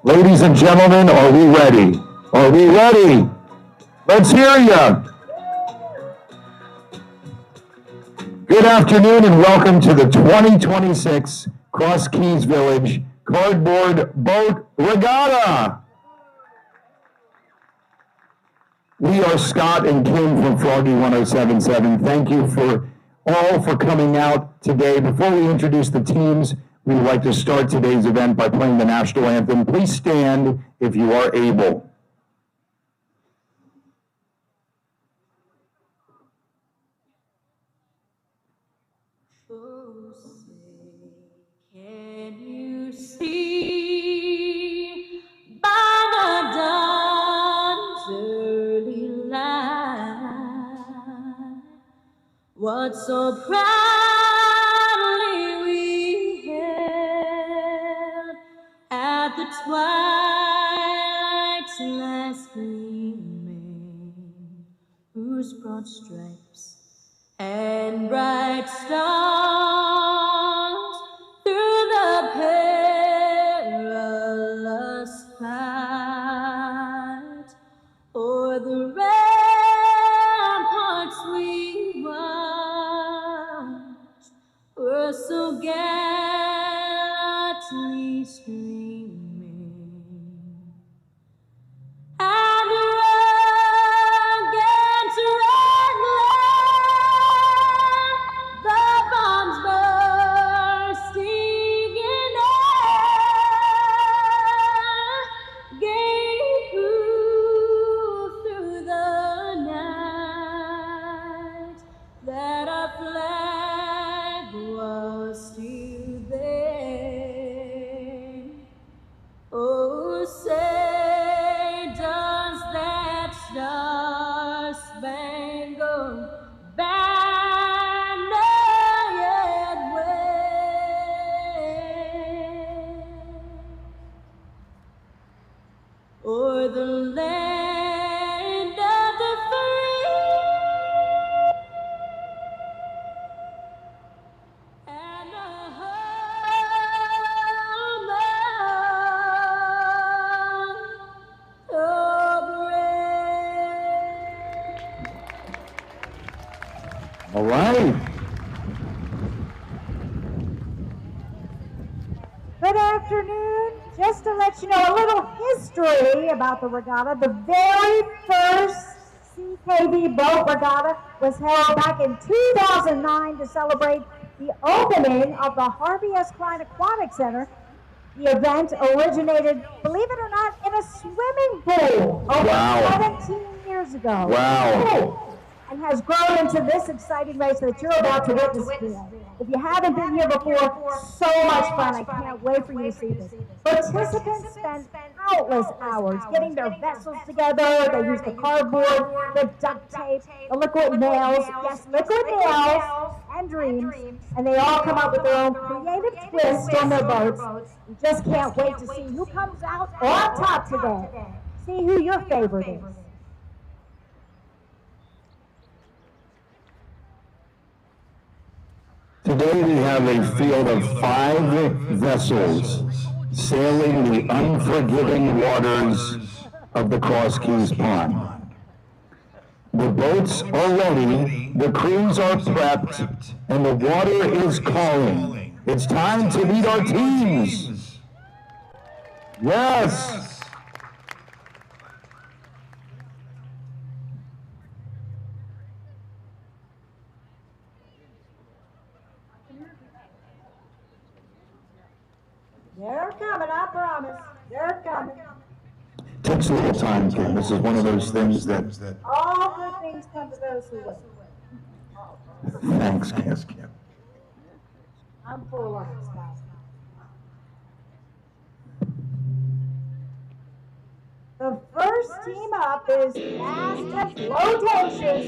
Ladies and gentlemen, are we ready? Are we ready? Let's hear you. Good afternoon and welcome to the 2026 Cross Keys Village Cardboard Boat Regatta. We are Scott and Kim from Froggy 1077. Thank you all for coming out today. Before we introduce the teams, we would like to start today's event by playing the national anthem. Please stand if you are able. Oh, say, can you see by the dawn's early light what so proudly we hailed at the twilight's last gleaming, whose broad stripes and bright stars through the perilous fight o'er the ramparts we watched were so gallantly streaming, and against red glare the bombs bursting in air gave proof through the night that our flag was still there. Oh, say does that star-spangled banner yet wave o'er the land of the free and the home of the brave. All right. Good afternoon. Just to let you know a little history about the regatta, the very first CKV boat regatta was held back in 2009 to celebrate the opening of the Harvey S. Kline Wellness Center. The event originated, believe it or not, in a swimming pool over Wow. 17 years ago. Wow. And has grown into this exciting race that you're about to witness today. If you haven't been here before, so much fun. I can't wait for you to see this. Participants spend countless hours getting their vessels together. They use the cardboard, the duct tape, the liquid nails, yes, liquid nails, and dreams. And they all come up with their own creative twist on their boats. You just can't wait to see who comes out on top today. See who your favorite is. Today we have a field of 5 vessels sailing the unforgiving waters of the Cross Keys Pond. The boats are ready, the crews are prepped, and the water is calling. It's time to meet our teams. Yes. They're coming, I promise. They're coming. Takes a little time, Kim. This is one of those things that... All good things come to those who wait. Thanks, Kim. I'm full of this, guys. The first team up is Fast and Flotatious,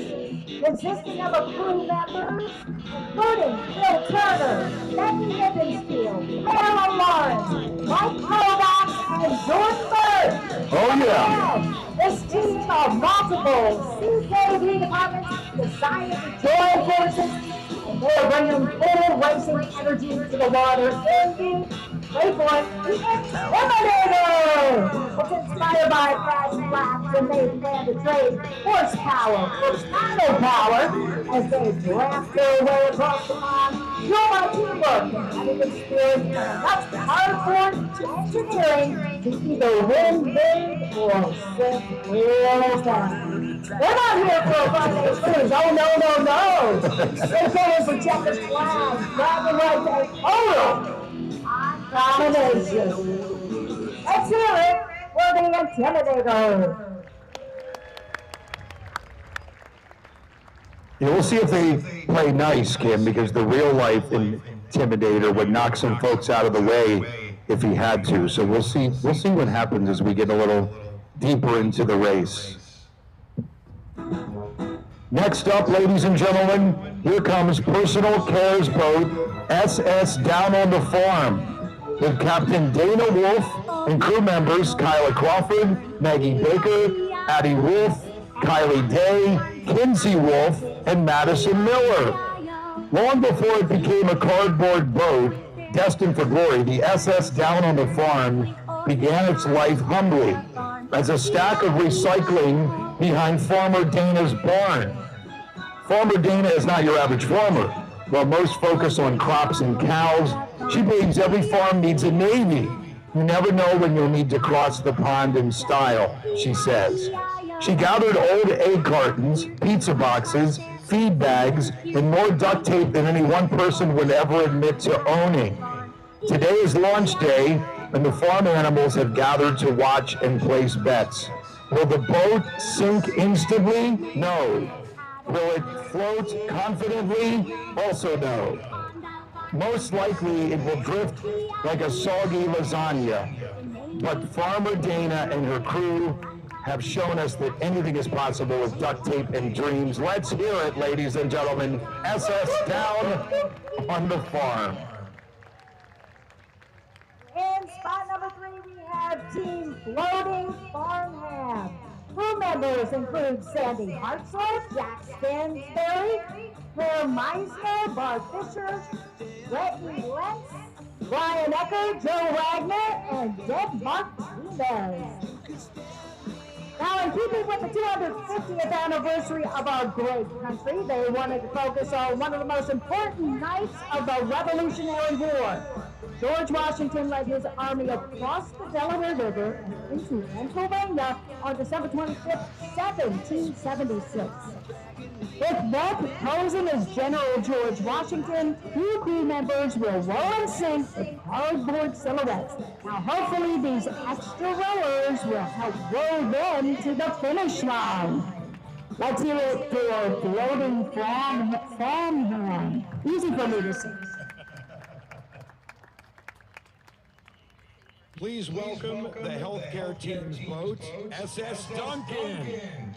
consisting of a crew members, including Phil Turner, Becky Hibbenspiel, Carolyn Lawrence, Mike Kovacs, and Jordan Bird. Oh, yeah. This team of multiple CKV departments decided to join forces, and they're bringing full racing energy to the water, singing Wait for it. The Intimidator! It's inspired by fast laps and they plan to trade horsepower for saddle power as they draft their way across the pond. Fueled by teamwork, competitive spirit, and enough hardcore engineering to either win big or sit real down. They're not here for a Friday cruise. Oh, no. They're going for checkered flags, bragging rights, and total domination. Let's hear it for the Intimidator. Yeah, we'll see if they play nice, Kim, because the real life Intimidator would knock some folks out of the way if he had to. So we'll see what happens as we get a little deeper into the race. Next up, ladies and gentlemen, here comes Personal Care's boat, SS Down on the Farm, with Captain Dana Wolf and crew members Kyla Crawford, Maggie Baker, Addie Wolf, Kylie Day, Kinsey Wolf, and Madison Miller. Long before it became a cardboard boat destined for glory, the SS Down on the Farm began its life humbly as a stack of recycling behind Farmer Dana's barn. Farmer Dana is not your average farmer. While most focus on crops and cows, she believes every farm needs a navy. You never know when you'll need to cross the pond in style, she says. She gathered old egg cartons, pizza boxes, feed bags, and more duct tape than any one person would ever admit to owning. Today is launch day, and the farm animals have gathered to watch and place bets. Will the boat sink instantly? No. Will it float confidently? Also no. Most likely it will drift like a soggy lasagna. But Farmer Dana and her crew have shown us that anything is possible with duct tape and dreams. Let's hear it, ladies and gentlemen. SS Down on the Farm. In spot number 3, we have Team Floating Farmhand. Crew members include Sandy Hartzler, Jack Stansberry, Claire Meisner, Bart Fisher, Brittany Lentz, Brian Ecker, Joe Wagner, and Deb Martinez. Now, in keeping with the 250th anniversary of our great country, they wanted to focus on one of the most important nights of the Revolutionary War. George Washington led his army across the Delaware River and into Pennsylvania on December 25, 1776. With Webb posing as General George Washington, 2 crew members will row and sink with cardboard silhouettes. Now, hopefully, these extra rowers will help row them to the finish line. Let's hear it for Floating Farmhand. Easy for me to say. Please welcome the healthcare team's boat, SS Duncan.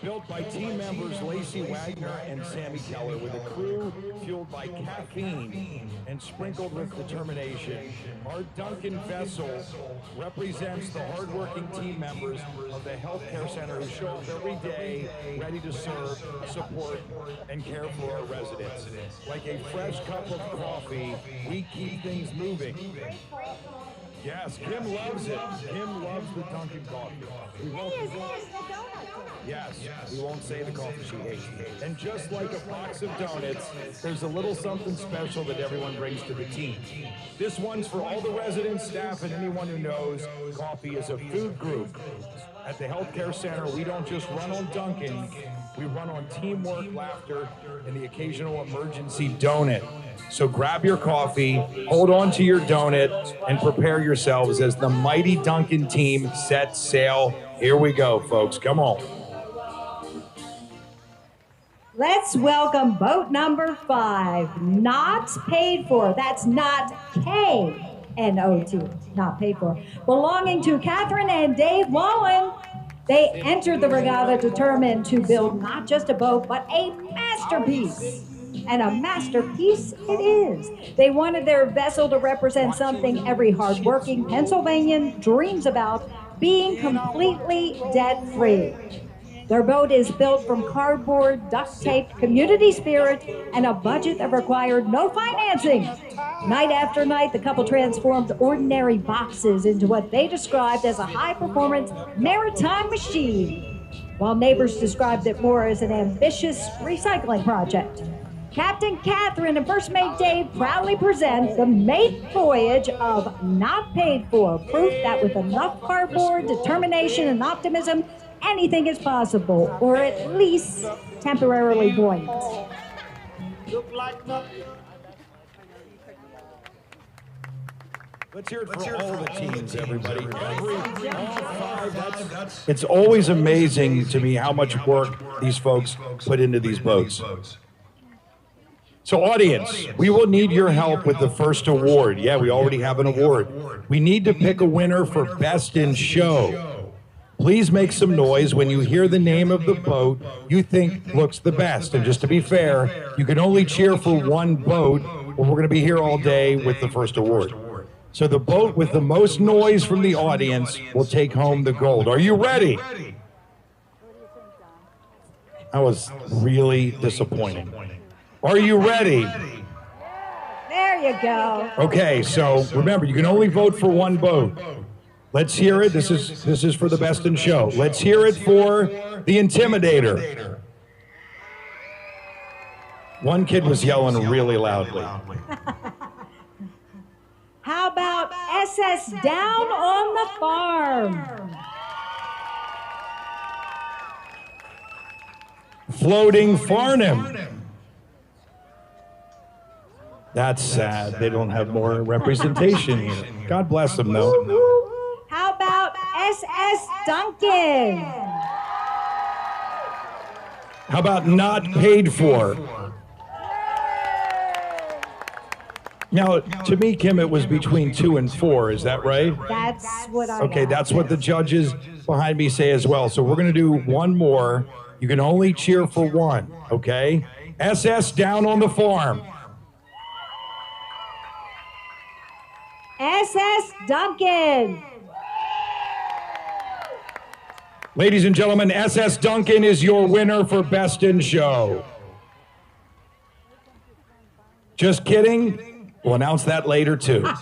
Built by team members Lacey Wagner and Sammy Keller, with a crew fueled by caffeine and sprinkled with determination, our Duncan vessel represents the hardworking team members of the healthcare center who show up every day ready to serve, support, and care for our residents. Like a fresh cup of coffee, we keep things moving. Yes, Kim loves it. Kim loves the Dunkin' coffee. Yes, we won't say the coffee she hates. And just like a box of donuts, there's a little something special that everyone brings to the team. This one's for all the residents, staff, and anyone who knows coffee is a food group. At the healthcare center, we don't just run on Dunkin', we run on teamwork, laughter, and the occasional emergency donut. So grab your coffee, hold on to your donut, and prepare yourselves as the mighty Dunkin' team sets sail. Here we go, folks. Come on. Let's welcome boat number 5, Not Paid For. That's not K-N-O-T, not paid for. Belonging to Catherine and Dave Wallen. They entered the regatta determined to build not just a boat, but a masterpiece. And a masterpiece it is. They wanted their vessel to represent something every hardworking Pennsylvanian dreams about, being completely debt-free. Their boat is built from cardboard, duct tape, community spirit, and a budget that required no financing. Night after night, the couple transformed ordinary boxes into what they described as a high-performance maritime machine, while neighbors described it more as an ambitious recycling project. Captain Catherine and First Mate Dave proudly present the Mate Voyage of Not Paid For, proof that with enough cardboard, determination, and optimism, anything is possible, or at least temporarily buoyant. Let's hear it for all the teams, everybody. All five, it's always amazing to me how much work these folks put into these boats. So audience, we will need your help with the first award. Yeah, we already have an award. We need to pick a winner for Best in Show. Please make some noise when you hear the name of the boat you think looks the best. And just to be fair, you can only cheer for one boat, or we're going to be here all day with the first award. So the boat with the most noise from the audience will take home the gold. Are you ready? That was really disappointing. Are you ready? There you go. Okay, so remember, you can only vote for one boat. Let's hear it. This is for the Best in Show. Let's hear it for the Intimidator. One kid was yelling really loudly. How about SS Down on the Farm? Floating Farnham. That's sad. They don't have more representation here. God bless them, though. How about SS Duncan? How about Not Paid For? Now, to me, Kim, it was between 2 and 4. Is that right? That's what I Okay, got. that's what the judges behind me say as well. So we're going to do one more. You can only cheer for one, okay? SS Down on the Farm. SS Duncan. Ladies and gentlemen, SS Duncan is your winner for Best in Show. Just kidding. We'll announce that later, too. And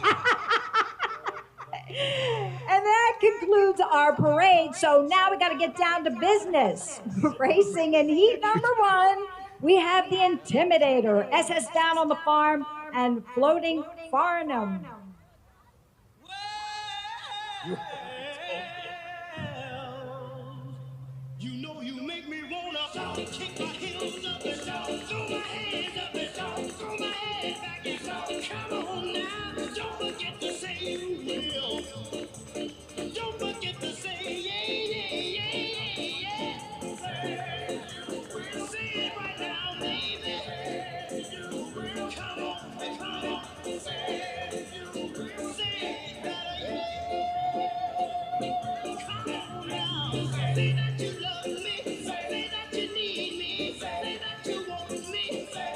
that concludes our parade. So now we got to get down to business. Racing in heat number 1, we have the Intimidator, SS Down on the Farm, and Floating Farnham. You know you make me wanna kick my heels up and down, throw my hands up and down, throw my head back and down. Come on now, don't forget to say you will. Don't forget to say yeah. Say it right now, baby. Come on. Say it better, Come on now. Say that you love me. Say that you need me. Say that you want me.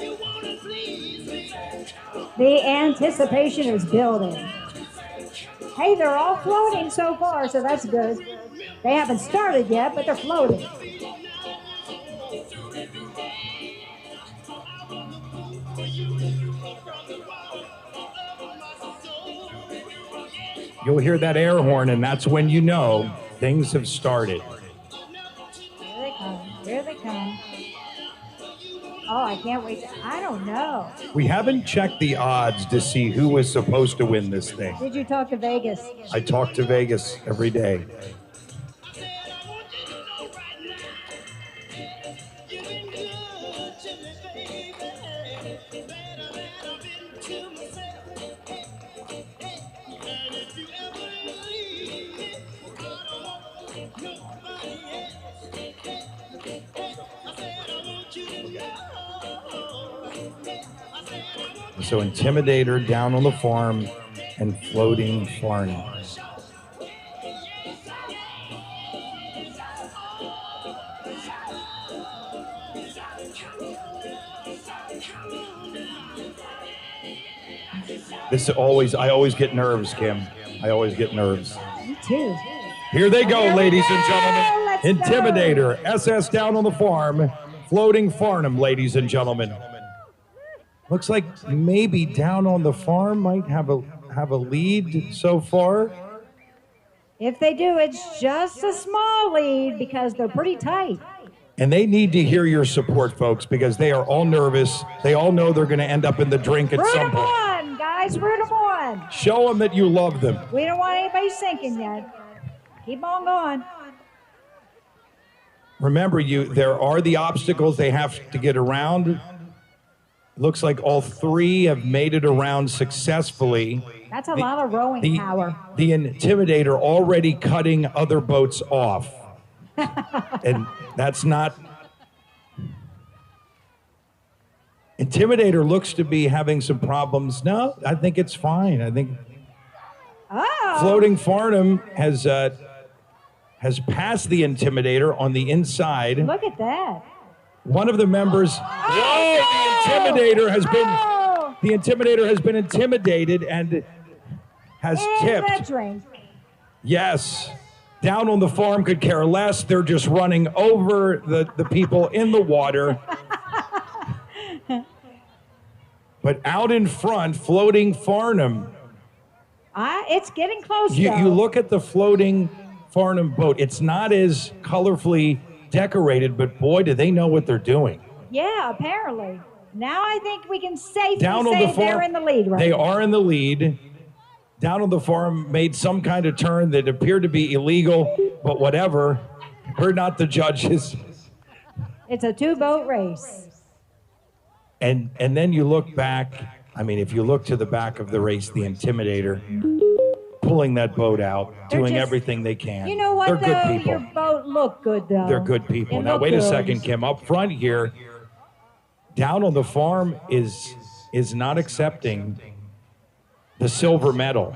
You wanna please me. The anticipation is building. Hey, they're all floating so far, so that's good. They haven't started yet, but they're floating. You'll hear that air horn, and that's when you know things have started. Here they come. Here they come. Oh, I can't wait. I don't know. We haven't checked the odds to see who was supposed to win this thing. Did you talk to Vegas? I talk to Vegas every day. So Intimidator, Down on the Farm, and Floating Farnham. I always get nerves, Kim. I always get nerves. Me too. Here they go, ladies and gentlemen. Let's Intimidator, SS down on the farm, Floating Farnham, ladies and gentlemen. Looks like maybe Down on the Farm might have a lead so far. If they do, it's just a small lead because they're pretty tight. And they need to hear your support, folks, because they are all nervous. They all know they're going to end up in the drink at Root some them point. on, guys. Root them on. Show them that you love them. We don't want anybody sinking yet. Keep on going. Remember, there are the obstacles they have to get around. Looks like all three have made it around successfully. That's a lot of rowing power. The Intimidator already cutting other boats off. And that's not... Intimidator looks to be having some problems. No, I think it's fine. I think Floating Farnham has passed the Intimidator on the inside. Look at that. One of the members... The Intimidator has been intimidated and has tipped. That drink. Yes. Down on the Farm could care less. They're just running over the people in the water. But out in front, Floating Farnham. It's getting close, You look at the Floating Farnham boat. It's not as colorfully decorated, but boy, do they know what they're doing. Yeah, apparently. Now I think we can safely Down on say the Farm, they're in the lead right They now. are in the lead. Down on the Farm made some kind of turn that appeared to be illegal, but whatever. We're not the judges. It's a two-boat race. And then you look back. I mean, if you look to the back of the race, the Intimidator pulling that boat out, doing everything they can. You know what, They're good though? people. Your boat looked good, though. They're good people. It Now, looked wait a good. second, Kim. Up front here, Down on the Farm is not accepting the silver medal.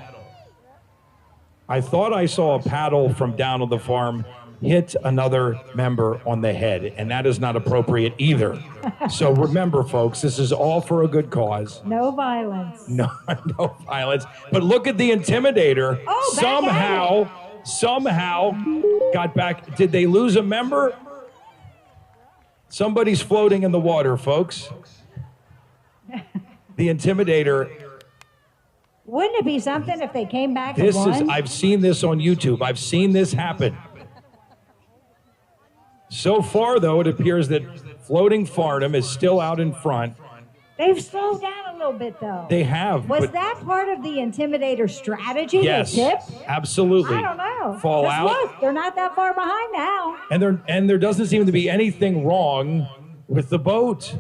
I thought I saw a paddle from Down on the Farm hit another member on the head, and that is not appropriate either. So remember, folks, this is all for a good cause. No violence. No violence. But look at the Intimidator. Oh, back somehow got back. Did they lose a member? Somebody's floating in the water, folks. The Intimidator. Wouldn't it be something if they came back This and is, won? I've seen this on YouTube. I've seen this happen. So far, though, it appears that Floating Farnham is still out in front. They've slowed down a little bit, though. They have. Was but that part of the Intimidator strategy? yes, They tip? absolutely. I don't know. Fall 'Cause out. Look, they're not that far behind now. And there doesn't seem to be anything wrong with the boat.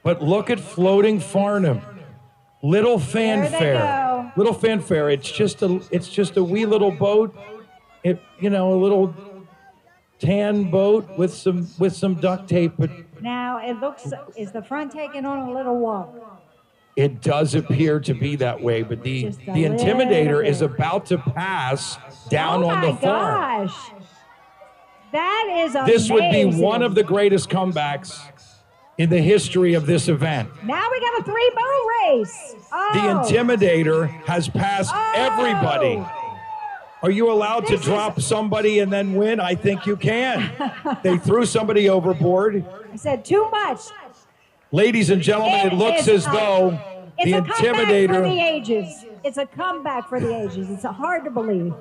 But look at Floating Farnham. Little fanfare. go. Little fanfare. It's just a wee little boat. A little tan boat with some duct tape, but Now, it looks, is the front taking on a little walk? it does appear to be that way. But the Just a Intimidator little is bit. about to pass Down oh on the Farm. my gosh. That is amazing. This would be one of the greatest comebacks in the history of this event. Now we got a three-boat race. Oh. The Intimidator has passed everybody. Are you allowed to drop somebody and then win? I think you can. They threw somebody overboard. I said too much. Ladies and gentlemen, it looks as though the It's a comeback for the Intimidator... ages. It's a comeback for the ages. It's hard to believe.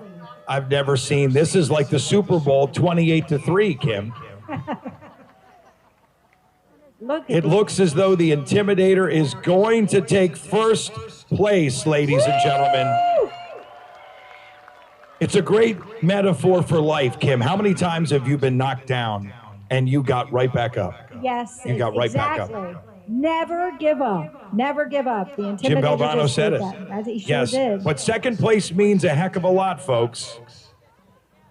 I've never seen... This is like the Super Bowl 28-3, Kim. Look at It looks as though the Intimidator is going to take first place, ladies and gentlemen. It's a great metaphor for life, Kim. How many times have you been knocked down and you got right back up? Yes, You got right back up. exactly. Never give up. Never give up. The Intimidator Jim Valvano just said did it. that. He sure Yes, did. but second place means a heck of a lot, folks.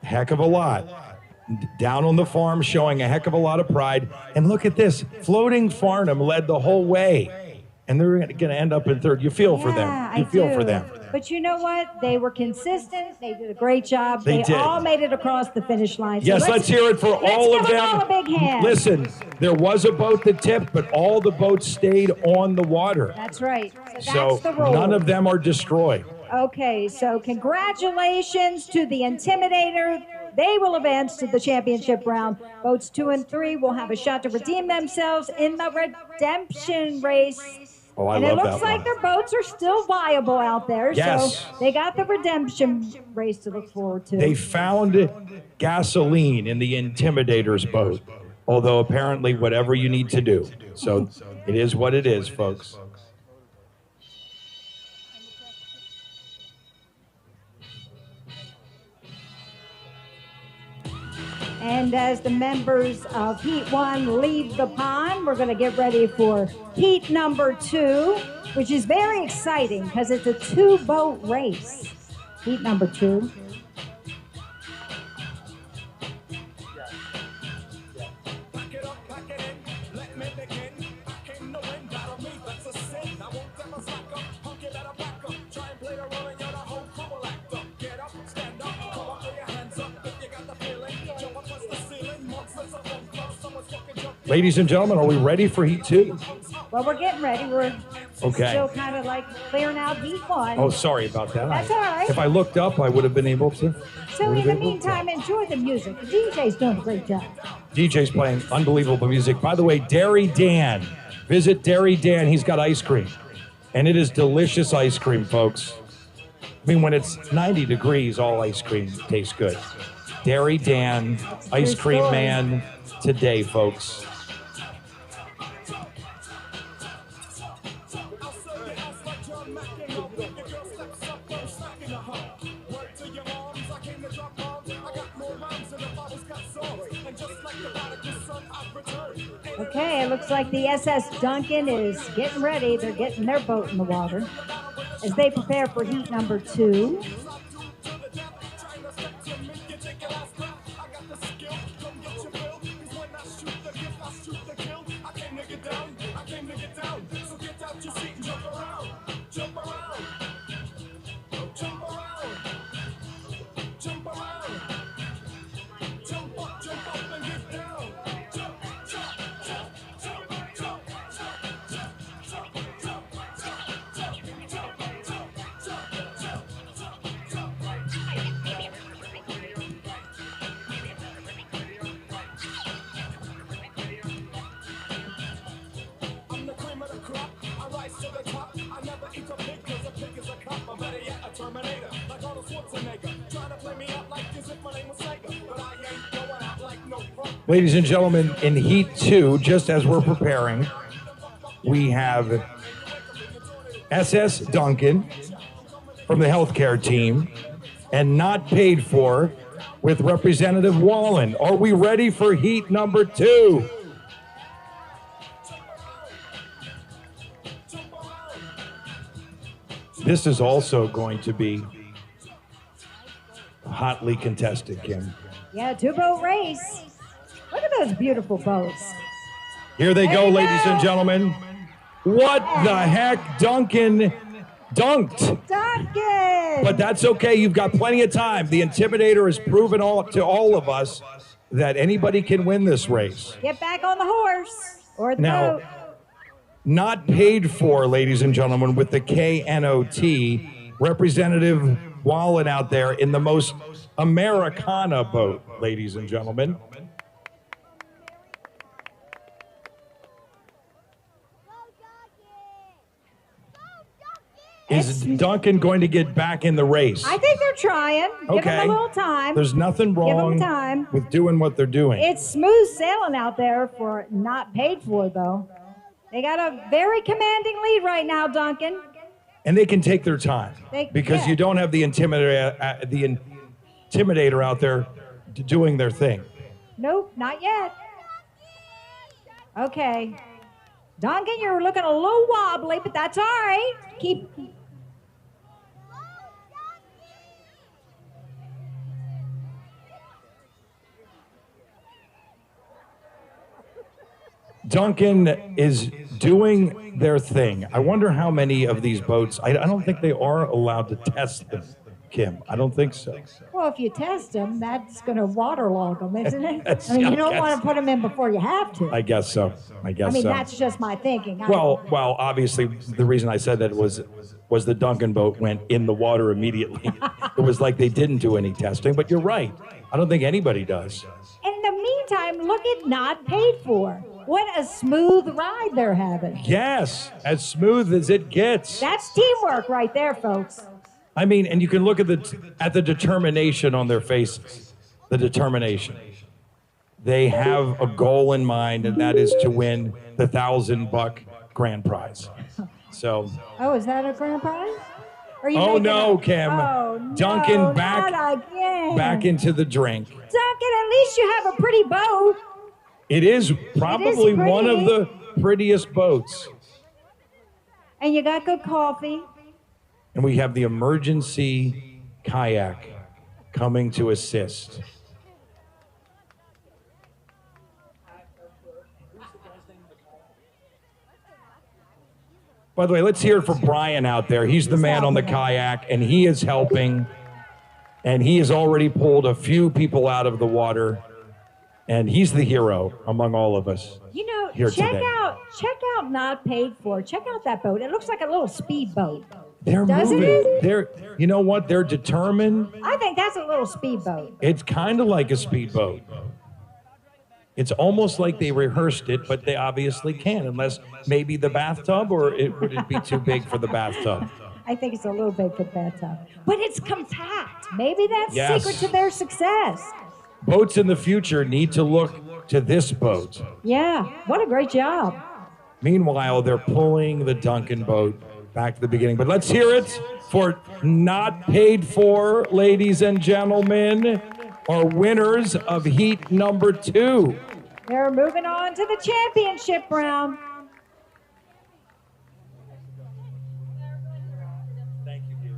Heck of a lot. Down on the Farm showing a heck of a lot of pride. And look at this. Floating Farnham led the whole way. And they're going to end up in third. You feel for them. Yeah, You I feel do. for them. But you know what? They were consistent. They did a great job. They did. all made it across the finish line. So Yes, let's hear it for all of give them. all a big hand. Listen, there was a boat that tipped, but all the boats stayed on the water. That's right. So So that's the rule. none of them are destroyed. Okay, so congratulations to the Intimidator. they will advance to the championship round. Boats 2 and 3 will have a shot to redeem themselves in the redemption race. Oh, I and love it looks that like one. their boats are still viable out there. Yes. So they got the redemption race to look forward to. They found gasoline in the Intimidator's boat, although apparently whatever you need to do. So it is what it is, folks. And as the members of Heat 1 leave the pond, we're going to get ready for Heat number 2, which is very exciting because it's a 2-boat race. Heat number 2. Ladies and gentlemen, are we ready for Heat 2? Well, we're getting ready. We're Okay. still kind of like clearing out Heat 1. Oh, sorry about that. That's all right. If I looked up, I would have been able to. So in the meantime, enjoy the music. The DJ's doing a great job. DJ's playing unbelievable music. By the way, Dairy Dan. Visit Dairy Dan. He's got ice cream. And it is delicious ice cream, folks. I mean, when it's 90 degrees, all ice cream tastes good. Dairy Dan, ice cream story. man today, folks. Okay, it looks like the SS Duncan is getting ready. They're getting their boat in the water as they prepare for Heat number 2. Ladies and gentlemen, in Heat 2, just as we're preparing, we have SS Duncan from the healthcare team and Not Paid For with Representative Wallen. Are we ready for Heat number 2? This is also going to be hotly contested, Kim. Yeah, 2-boat race. Look at those beautiful boats. Here they There go, you ladies go. and gentlemen. What the heck? Duncan dunked. Duncan! But that's okay. You've got plenty of time. The Intimidator has proven to all of us that anybody can win this race. Get back on the horse or the Now, boat. Not Paid For, ladies and gentlemen, with the KNOT, Representative Wallen out there in the most Americana boat, ladies and gentlemen. Is Duncan going to get back in the race? I think they're trying. Give Okay. them a little time. There's nothing Give 'em wrong time. with doing what they're doing. It's smooth sailing out there for Not Paid For, though. They got a very commanding lead right now, Duncan. And they can take their time because yeah. you don't have the intimidator out there doing their thing. Nope, not yet. Okay. Duncan, you're looking a little wobbly, but that's all right. Keep. Duncan is doing their thing. I wonder how many of these boats, I don't think they are allowed to test them, Kim. I don't think so. Well, if you test them, that's going to waterlog them, isn't it? Yes, I mean, I you don't guess. want to put them in before you have to. I guess so. I guess I mean, so. that's just my thinking. Well, obviously, the reason I said that was the Duncan boat went in the water immediately. It was like they didn't do any testing, but you're right. I don't think anybody does. In the meantime, look at Not Paid For. What a smooth ride they're having. Yes, as smooth as it gets. That's teamwork right there, folks. I mean, and you can look at the determination on their faces. The determination. They have a goal in mind, and that is to win the $1,000 grand prize. So. Oh, is that a grand prize? Oh no, Kim! Oh, no, Duncan not again. back into the drink. Duncan, at least you have a pretty boat. It is probably one of the prettiest boats. And you got good coffee. And we have the emergency kayak coming to assist. By the way, let's hear it for Brian out there. He's the man on the kayak, and he is helping. And he has already pulled a few people out of the water. And he's the hero among all of us. You know, here check today. out Not Paid For. Check out that boat. It looks like a little speedboat. They're Doesn't moving. it? You know what? They're determined. I think that's a little speedboat. It's kind of like a speedboat. It's almost like they rehearsed it, but they obviously can't, unless maybe the bathtub, or would it be too big for the bathtub? I think it's a little big for the bathtub. But it's compact. Maybe that's Yes. secret to their success. Boats in the future need to look to this boat. Yeah, what a great job. Meanwhile, they're pulling the Duncan boat back to the beginning. But let's hear it for Not Paid For, ladies and gentlemen, our winners of heat number 2. They're moving on to the championship round. Thank you, dear.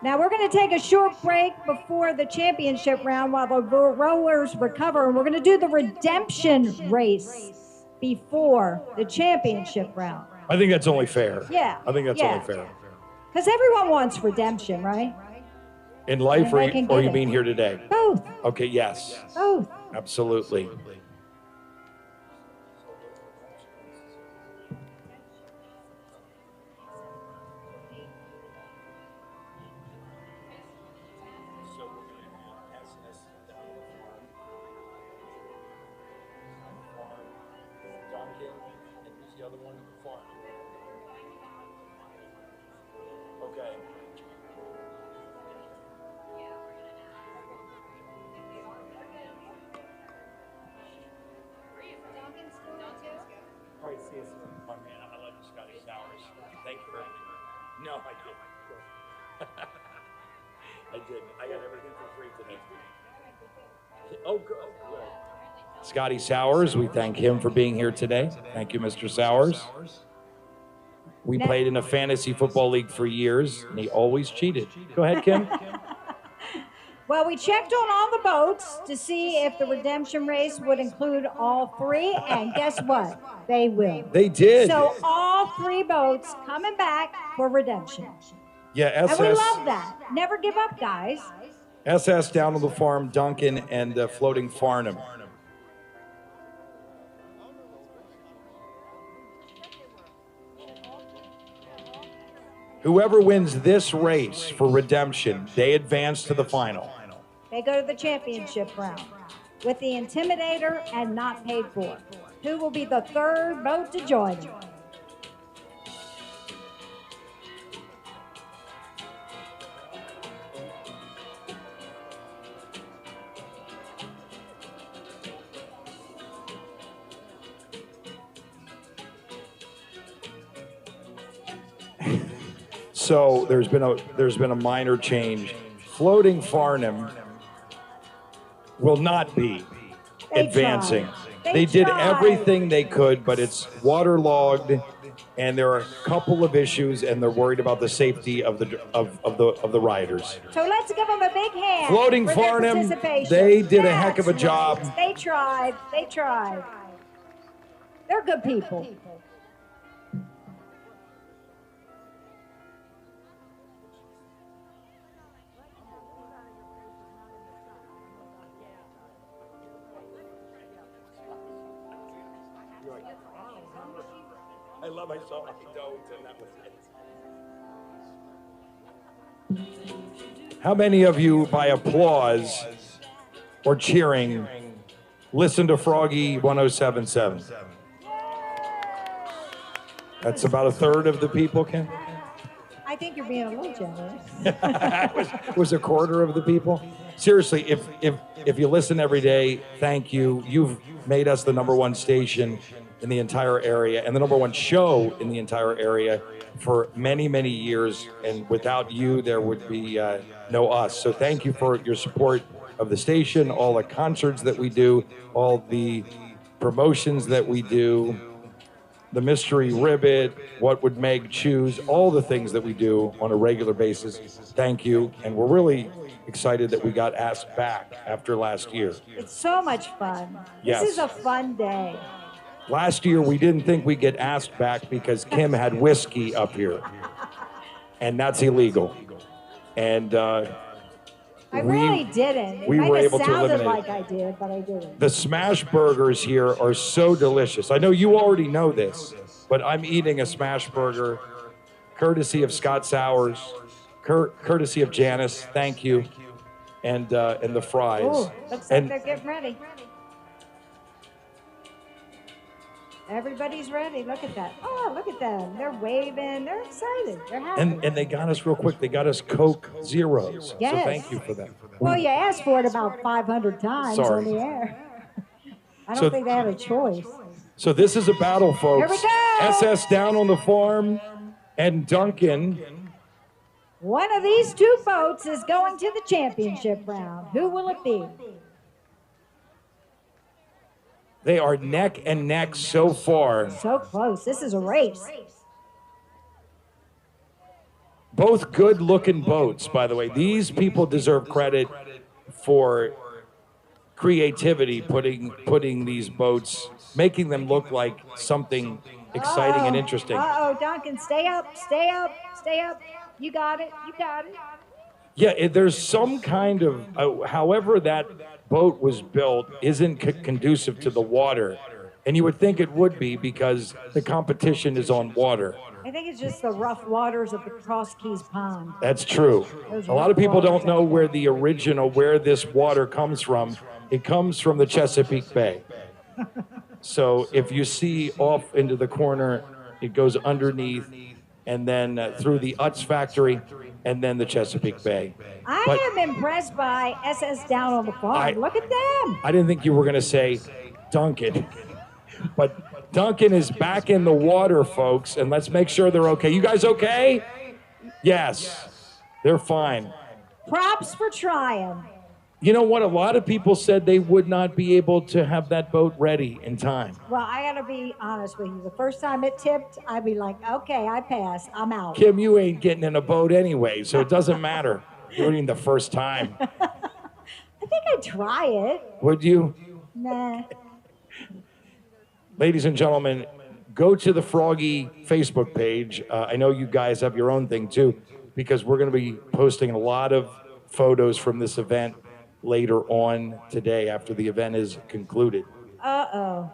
Now we're going to take a short break before the championship round while the rowers recover, and we're going to do the redemption race before the championship round. I think that's only fair. Yeah. I think that's yeah. only fair. Because everyone wants redemption, right? In life, And they can or get you it. mean here today? Both. Okay, yes. Both. Absolutely. Okay. All right, see you soon. Oh, man, I love you, Scotty Sowers. Thank you very much. No, I didn't. I didn't. I got everything for free today. Oh, good. Oh, good. Scotty Sowers, we thank him for being here today. Thank you, Mr. Sowers. We played in a fantasy football league for years, and he always cheated. Go ahead, Kim. Well, we checked on all the boats to see if the redemption race would include all 3, and guess what? They will. They did. So all 3 boats coming back for redemption. Yeah, And we love that. Never give up, guys. SS down on the farm, Duncan, and Floating Farnham. Whoever wins this race for redemption, they advance to the final. They go to the championship round with the Intimidator and Not Paid For. Who will be the 3rd boat to join them? So there's been a minor change. Floating Farnham will not be They advancing. tried. They did tried. everything they could, but it's waterlogged, and there are a couple of issues, and they're worried about the safety of the riders. So let's give them a big hand. Floating for their Farnham, participation. they did a heck of a That's job. right. They tried. They tried. They're good people. I love I saw my don't, and that was it. How many of you, by applause or cheering, listen to Froggy 107.7? That's about a third of the people, Ken? I think you're being a little generous. was a quarter of the people. Seriously, if you listen every day, thank you. You've made us the #1 station in the entire area and the #1 show in the entire area for many, many years. And without you, there would be no us. So thank you for your support of the station, all the concerts that we do, all the promotions that we do, the mystery ribbit, what would Meg choose, all the things that we do on a regular basis. Thank you. And we're really excited that we got asked back after last year. It's so much fun. Yes. This is a fun day. Last year, we didn't think we'd get asked back because Kim had whiskey up here. And that's illegal. And I really didn't. It we might were have able to sounded eliminate like I did, but I didn't. the smash burgers here are so delicious. I know you already know this, but I'm eating a smash burger courtesy of Scott Sowers, courtesy of Janice. Thank you. And the fries. Ooh, looks like they're getting ready. Everybody's ready. Look at that. Oh, look at them. They're waving. They're excited. They're happy. And they got us real quick. They got us Coke Zeros. Yes. So thank you for that. Well, you asked for it about 500 times Sorry. on the air. I don't So- think they had a choice. So this is a battle, folks. Here we go. SS down on the farm and Duncan. One of these two boats is going to the championship round. Who will it be? They are neck and neck so far. So close. This is a race. Both good-looking boats, by the way. These people deserve credit for creativity, putting these boats, making them look like something exciting and interesting. Uh-oh, Duncan, stay up, stay up, stay up. You got it, you got it. Yeah, there's some kind of, however that boat was built isn't conducive to the water. And you would think it would be because the competition is on water. I think it's just the rough waters of the Cross Keys Pond. That's true. Those A lot of people rough don't waters. know where this water comes from. It comes from the Chesapeake Bay. So if you see off into the corner, it goes underneath and then through the Utz factory and then the Chesapeake Bay. I But am impressed by SS down on the farm. Look at them. I didn't think you were going to say Duncan. But Duncan is back in the water, folks, and let's make sure they're okay. You guys okay? Yes, they're fine. Props for trying. You know what? A lot of people said they would not be able to have that boat ready in time. Well, I gotta be honest with you. The first time it tipped, I'd be like, okay, I pass. I'm out. Kim, you ain't getting in a boat anyway, so it doesn't matter. You're in the first time. I think I'd try it. Would you? Nah. Ladies and gentlemen, go to the Froggy Facebook page. I know you guys have your own thing too, because we're going to be posting a lot of photos from this event later on today after the event is concluded. Uh-oh.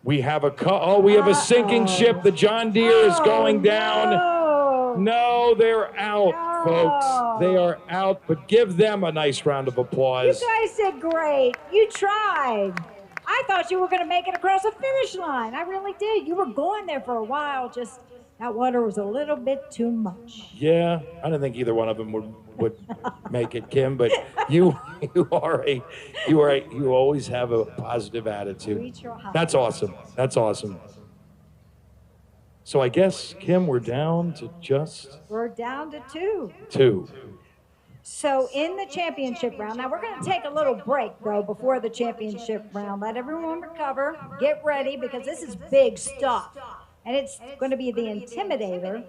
We have a sinking ship. The John Deere is going down. No. No, they're out, No. folks. They are out, but give them a nice round of You applause. guys did great. You tried. I thought you were going to make it across the finish line. I really did. You were going there for a while. Just that water was a little bit too much. Yeah, I don't think either one of them would make it, Kim. But you always have a positive attitude. We try. That's awesome. That's awesome. So I guess, Kim, we're down to just We're down to 2. 2. So in the championship round, now we're going to take a little break though before the championship round. Let everyone recover, get ready because this is big stuff. And it's going to be the Intimidator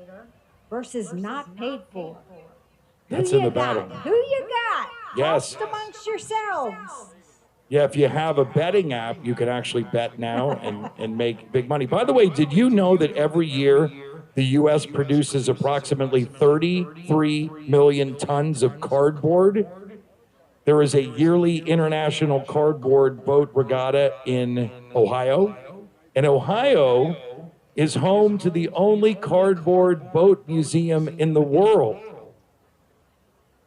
versus Not Paid For. That's Who in you the battle. got? Who you got? Yes. Talk amongst yourselves. Yeah, if you have a betting app, you can actually bet now and make big money. By the way, did you know that every year the U.S. produces approximately 33 million tons of cardboard? There is a yearly international cardboard boat regatta in Ohio. And Ohio is home to the only cardboard boat museum in the world.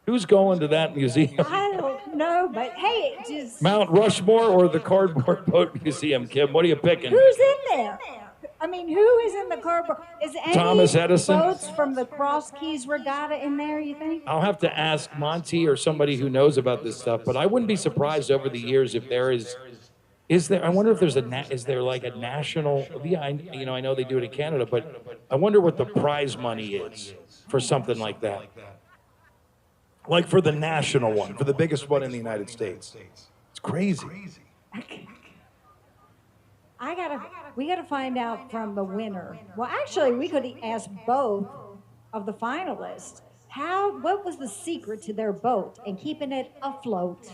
Who's going to that museum? I don't know, but hey, it just Mount Rushmore or the Cardboard Boat Museum, Kim? What are you picking? who's in there? I mean, who is in the cardboard? Is any Thomas Edison? boats from the Cross Keys Regatta in there, you think? I'll have to ask Monty or somebody who knows about this stuff, but I wouldn't be surprised over the years if there is there, I wonder if there's is there like a national, yeah, I know they do it in Canada, but I wonder what the prize money is for something like that. Like for the national one, for the biggest one in the United States. It's crazy. We gotta find out from the winner. Well, actually, we could ask both of the finalists. What was the secret to their boat and keeping it afloat?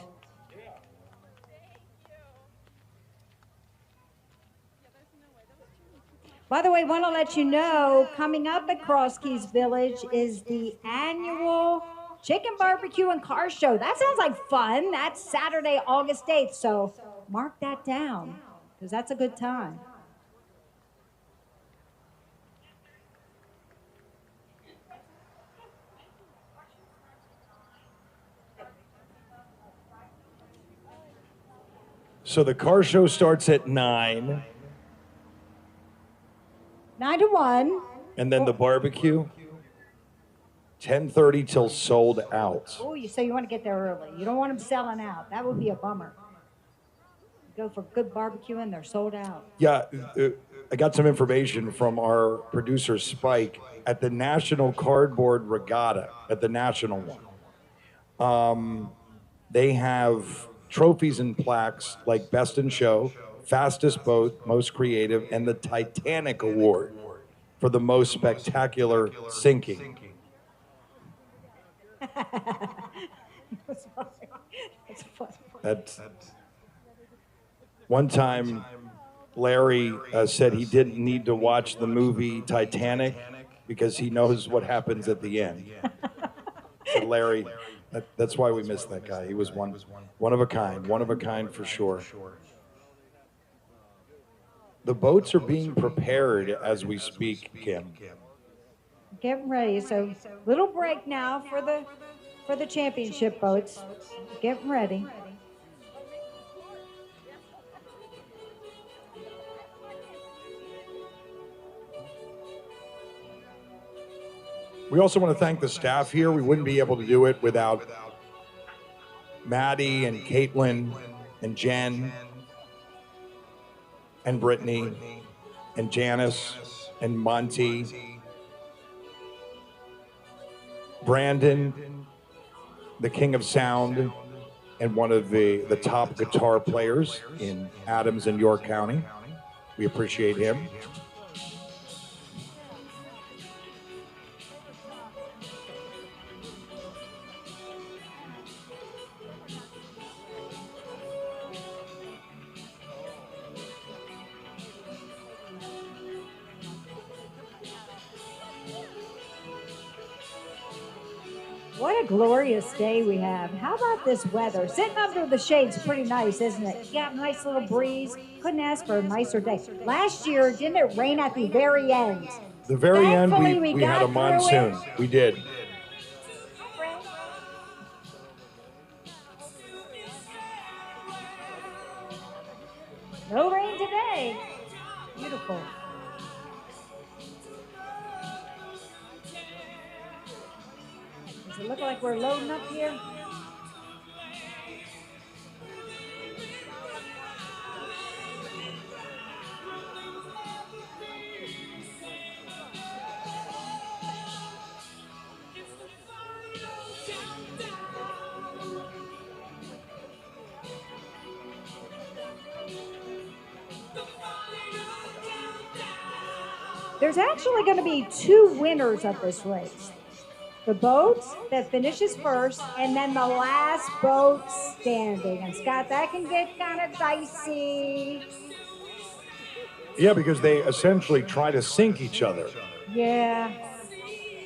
By the way, want to let you know, coming up at Cross Keys Village is the annual Chicken Barbecue and Car Show. That sounds like fun. That's Saturday, August 8th. So mark that down because that's a good time. So the car show starts at 9. 9 to 1. And then the barbecue, 10:30 till sold out. Oh, so you want to get there early. You don't want them selling out. That would be a bummer. Go for good barbecue and they're sold out. Yeah, I got some information from our producer Spike at the National Cardboard Regatta, at the national one. They have trophies and plaques like Best in Show, Fastest Boat, Most Creative, and the Titanic Award for the most spectacular sinking. That's one time Larry said he didn't need to watch the movie Titanic because he knows what happens at the end. So Larry, that's why we missed that guy. He was one of a kind for sure. The boats are being prepared as we speak, Kim. Getting ready. So little break now for the championship boats. Getting ready. We also want to thank the staff here. We wouldn't be able to do it without Maddie and Caitlin and Jen and Brittany and Janice and Monty, Brandon, the king of sound and one of the top guitar players in Adams and York County. We appreciate him. What a glorious day we have. How about this weather? Sitting under the shade's pretty nice, isn't it? You got a nice little breeze. Couldn't ask for a nicer day. Last year, didn't it rain at the very end? The very end, Thankfully, we had a monsoon. We did. No rain today. Beautiful. Does it look like we're loading up here? There's actually going to be two winners of this race. The boat that finishes first, and then the last boat standing. And Scott, that can get kind of dicey. Yeah, because they essentially try to sink each other. Yeah.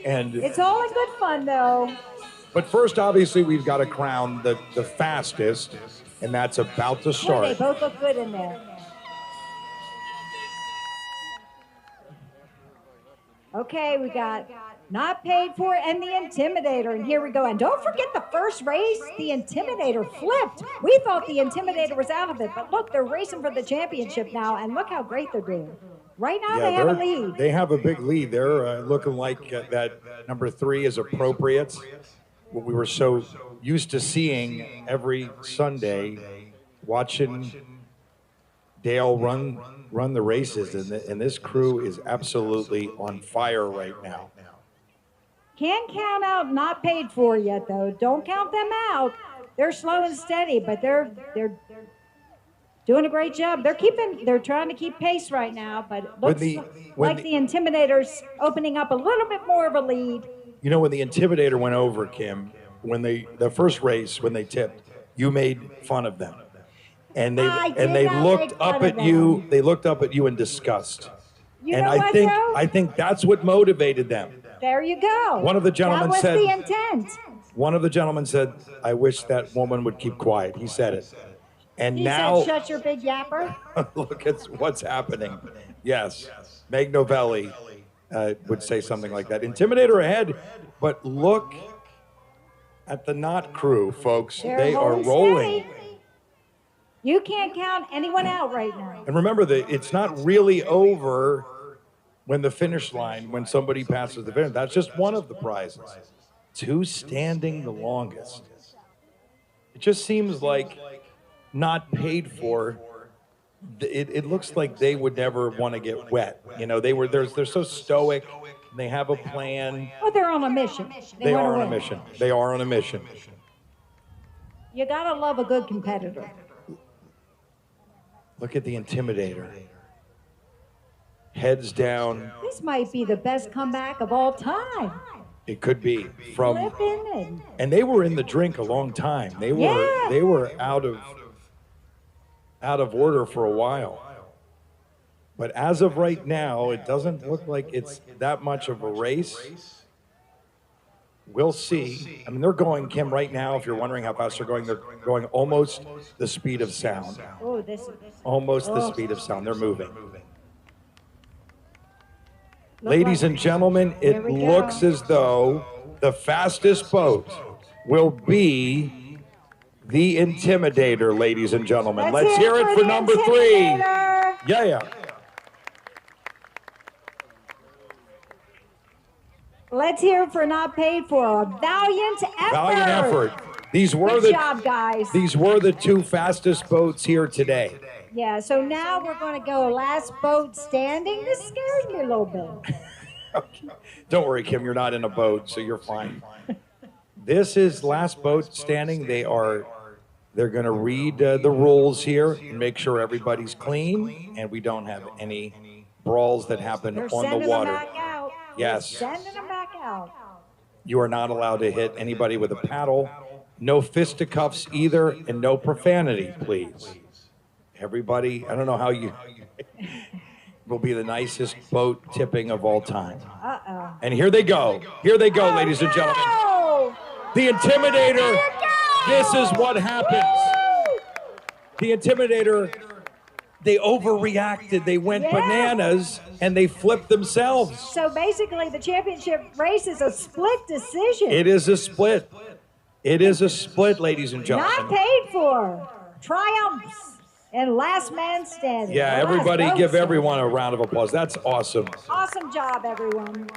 And it's all in good fun, though. But first, obviously, we've got to crown the fastest, and that's about to Boy, start. they both look good in there. Okay, we got not paid for and the Intimidator. And here we go. And don't forget the first race, the Intimidator flipped. We thought the Intimidator was out of it, but look, they're racing for the championship now, and look how great they're doing. Right now, they have a lead. They have a big lead. They're looking like that number 3 is appropriate. What we were so used to seeing every Sunday, watching Dale run the races, and this crew is absolutely on fire right now. Can't count out not paid for yet, though. Don't count them out. They're slow and steady, but they're doing a great job. They're trying to keep pace right now, but it looks like the Intimidator's opening up a little bit more of a lead. You know, when the Intimidator went over, Kim, when the first race, when they tipped, you made fun of them. And they looked up at you. They looked up at you in disgust. And I think that's what motivated them. There you go. One of the gentlemen said. That was the intent. One of the gentlemen said, "I wish that woman would keep quiet." He said it. And he now, said, "Shut your big yapper." Look at what's happening. Yes, Meg Novelli would say something like that. Intimidator ahead, but look at the Knot crew, folks. They are rolling. Steady. You can't count anyone out right now. And remember that it's not really over when the finish line, when somebody passes the finish. That's just one of the prizes. It's who's standing the longest. It just seems like not paid for. It looks like they would never want to get wet. You know, they're so stoic. They have a plan. Well, they're on a mission. They are on a mission. They are on a mission. You gotta love a good competitor. Look at the Intimidator. Heads down. This might be the best comeback of all time. It could be from. And they were in the drink a long time. They were out of order for a while. But as of right now, it doesn't look like it's that much of a race. We'll see. I mean, they're going, Kim, right now, if you're wondering how fast they're going almost the speed of sound. Oh, Almost the speed of sound. They're moving. Ladies and gentlemen, it looks as though the fastest boat will be the Intimidator, ladies and gentlemen. Let's hear it for number 3. Yeah. Let's hear it for not paid for. A valiant effort. Valiant effort. Good job, guys. These were the 2 fastest boats here today. Yeah, so now we're going to go last boat standing. This scares me a little bit. Okay. Don't worry, Kim, you're not in a boat, so you're fine. This is last boat standing. They're going to read the rules here and make sure everybody's clean and we don't have any brawls that happen on the water. Them back out. Yes. Sending them back out. You are not allowed to hit anybody with a paddle. No fisticuffs either, and no profanity, please. Everybody, I don't know how you will be the nicest boat tipping of all time. Uh-oh. And here they go. Here they go, ladies and gentlemen. The Intimidator. This is what happens. The Intimidator, they overreacted. They went bananas, and they flipped themselves. So basically, the championship race is a split decision. It is a split. It is a split, ladies and gentlemen. Not paid for. Triumphs and last man standing. Yeah, everybody give everyone a round of applause. That's awesome. Awesome job, everyone.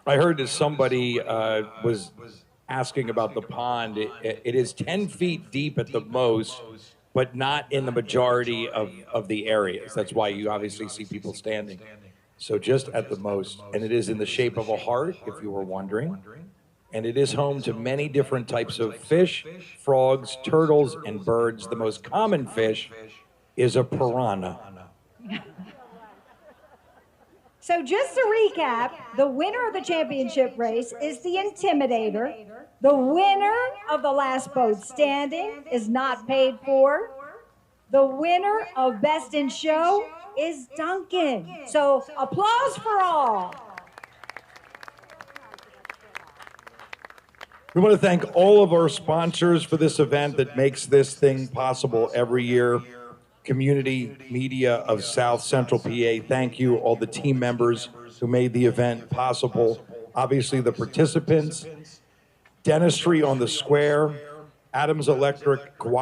I heard that somebody was asking about the pond. It is 10 feet deep at the most, but not in the majority of the areas. That's why you obviously see people standing. So just at the most. And it is in the shape of a heart, if you were wondering. And it is home to many different types of fish, frogs, turtles, and birds. The most common fish is a piranha. So just to recap, the winner of the championship race is the Intimidator. The winner of the last boat standing is not paid for. The winner of Best in Show is Duncan. So applause for all. We want to thank all of our sponsors for this event that makes this thing possible every year. Community Media of South Central PA, thank you. All the team members who made the event possible. Obviously, the participants, Dentistry on the Square, Adams Electric Cooperative.